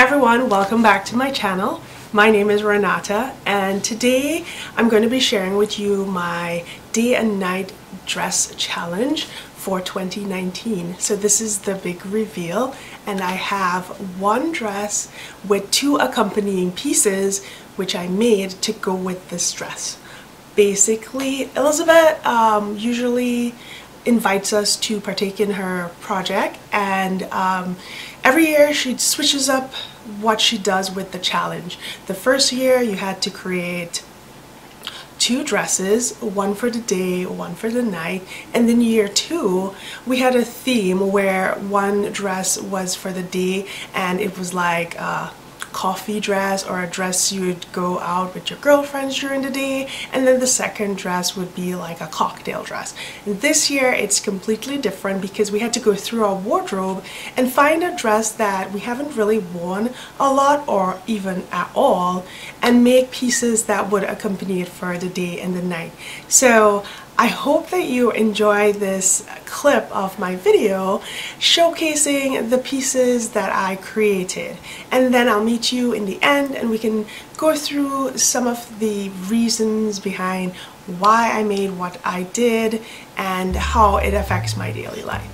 everyone, welcome back to my channel. My name is Renata and today I'm going to be sharing with you my day and night dress challenge for 2019. So this is the big reveal and I have one dress with two accompanying pieces which I made to go with this dress. Basically, Elizabeth usually invites us to partake in her project, and every year she switches up what she does with the challenge. The first year you had to create two dresses, one for the day, one for the night, and then year two we had a theme where one dress was for the day and it was like coffee dress or a dress you would go out with your girlfriends during the day, and then the second dress would be like a cocktail dress. And this year it's completely different because we had to go through our wardrobe and find a dress that we haven't really worn a lot or even at all and make pieces that would accompany it for the day and the night. So I hope that you enjoy this clip of my video showcasing the pieces that I created, and then I'll meet you in the end and we can go through some of the reasons behind why I made what I did and how it affects my daily life.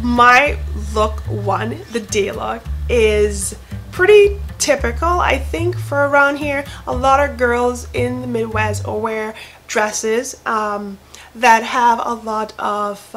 My look one, the day look, is pretty typical, I think, for around here. A lot of girls in the Midwest wear dresses that have a lot of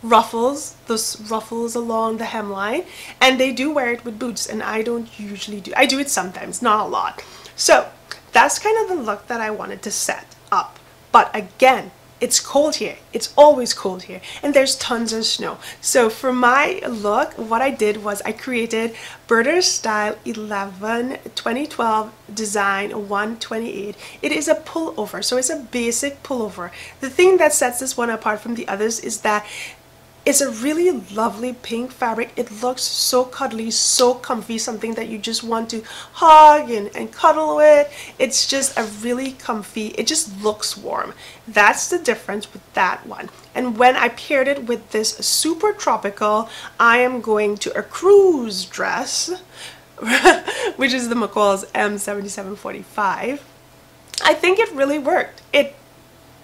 ruffles, those ruffles along the hemline, and they do wear it with boots, and I don't usually do. I do it sometimes, not a lot. So that's kind of the look that I wanted to set up. But again, it's cold here. It's always cold here, and there's tons of snow. So for my look, what I did was I created BurdaStyle 11 2012 design 128. It is a pullover, so it's a basic pullover. The thing that sets this one apart from the others is that it's a really lovely pink fabric. It looks so cuddly, so comfy, something that you just want to hug and cuddle with. It's just a really comfy, it just looks warm. That's the difference with that one. And when I paired it with this super tropical, I am going to a cruise dress, which is the McCall's M7745, I think it really worked. It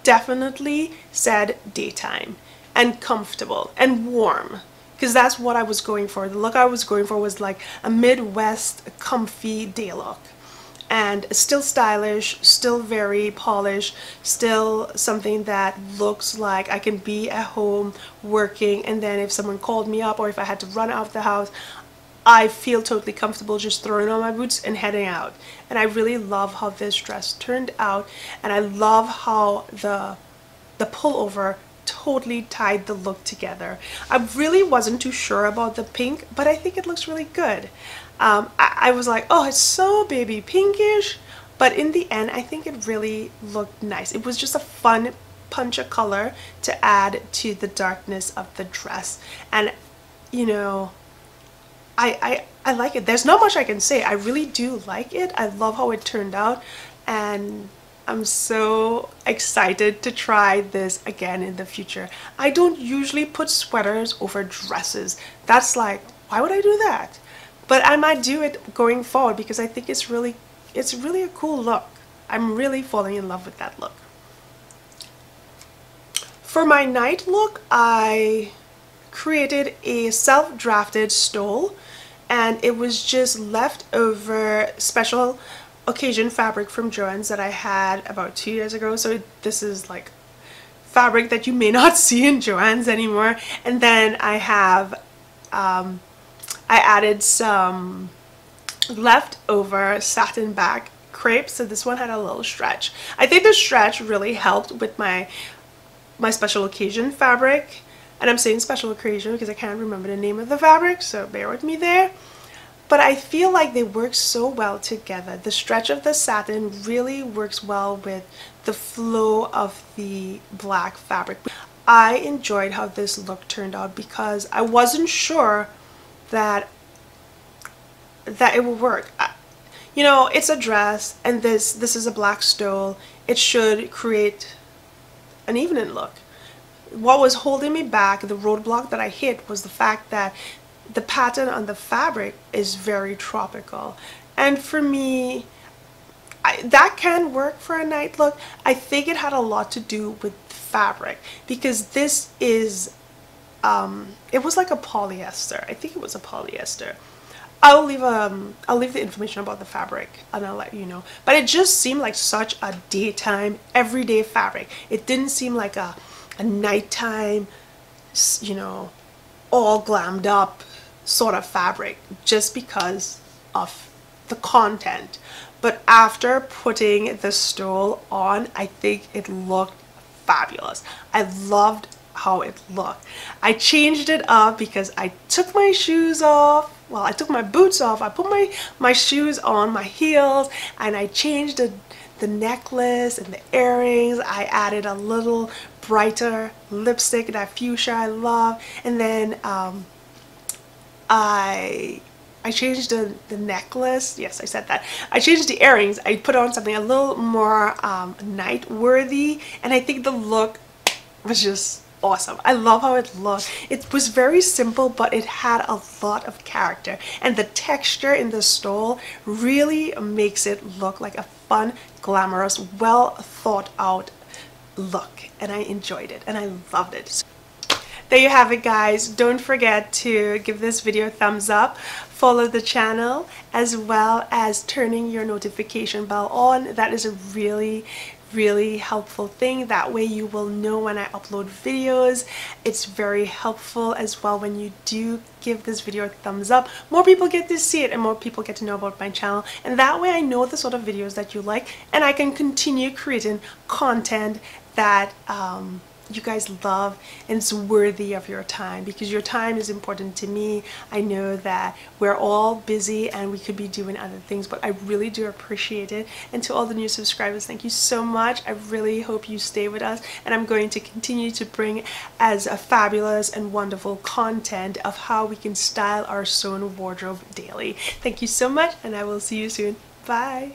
definitely said daytime and comfortable and warm, because that's what I was going for. The look I was going for was like a Midwest comfy day look, and still stylish, still very polished, still something that looks like I can be at home working, and then if someone called me up or if I had to run out of the house, I feel totally comfortable just throwing on my boots and heading out. And I really love how this dress turned out, and I love how the pullover totally tied the look together. I really wasn't too sure about the pink, but I think it looks really good. I was like, oh, it's so baby pinkish, but in the end I think it really looked nice. It was just a fun punch of color to add to the darkness of the dress, and you know, I like it. There's not much I can say. I really do like it. I love how it turned out, and I'm so excited to try this again in the future. I don't usually put sweaters over dresses. That's like, why would I do that? But I might do it going forward because I think it's really a cool look. I'm really falling in love with that look. For my night look, I created a self-drafted stole, and it was just leftover special occasion fabric from Joann's that I had about 2 years ago. So this is like fabric that you may not see in Joann's anymore. And then I have I added some leftover satin back crepe, so this one had a little stretch. I think the stretch really helped with my special occasion fabric, and I'm saying special occasion because I can't remember the name of the fabric, so bear with me there. But I feel like they work so well together. The stretch of the satin really works well with the flow of the black fabric. I enjoyed how this look turned out because I wasn't sure that it would work. You know, it's a dress, and this is a black stole. It should create an evening look. What was holding me back, the roadblock that I hit, was the fact that the pattern on the fabric is very tropical, and for me, that can work for a night look. I think it had a lot to do with fabric, because this is it was like a polyester. I think it was a polyester. I'll leave the information about the fabric and I'll let you know, but it just seemed like such a daytime, everyday fabric. It didn't seem like a nighttime, you know, all glammed up sort of fabric, just because of the content. But after putting the stole on, I think it looked fabulous. I loved how it looked. I changed it up because I took my shoes off. Well, I took my boots off. I put my shoes on, my heels, and I changed the necklace and the earrings. I added a little brighter lipstick, that fuchsia I love, and then I changed the necklace. Yes, I said that. I changed the earrings. I put on something a little more night worthy, and I think the look was just awesome. I love how it looked. It was very simple, but it had a lot of character, and the texture in the stole really makes it look like a fun, glamorous, well thought out look, and I enjoyed it and I loved it. There you have it, guys. Don't forget to give this video a thumbs up, follow the channel, as well as turning your notification bell on. That is a really helpful thing. That way you will know when I upload videos. It's very helpful as well when you do give this video a thumbs up. More people get to see it and more people get to know about my channel, and that way I know the sort of videos that you like, and I can continue creating content that you guys love and it's worthy of your time, because your time is important to me. I know that we're all busy and we could be doing other things, but I really do appreciate it. And to all the new subscribers, thank you so much. I really hope you stay with us, and I'm going to continue to bring as a fabulous and wonderful content of how we can style our sewn wardrobe daily. Thank you so much, and I will see you soon. Bye.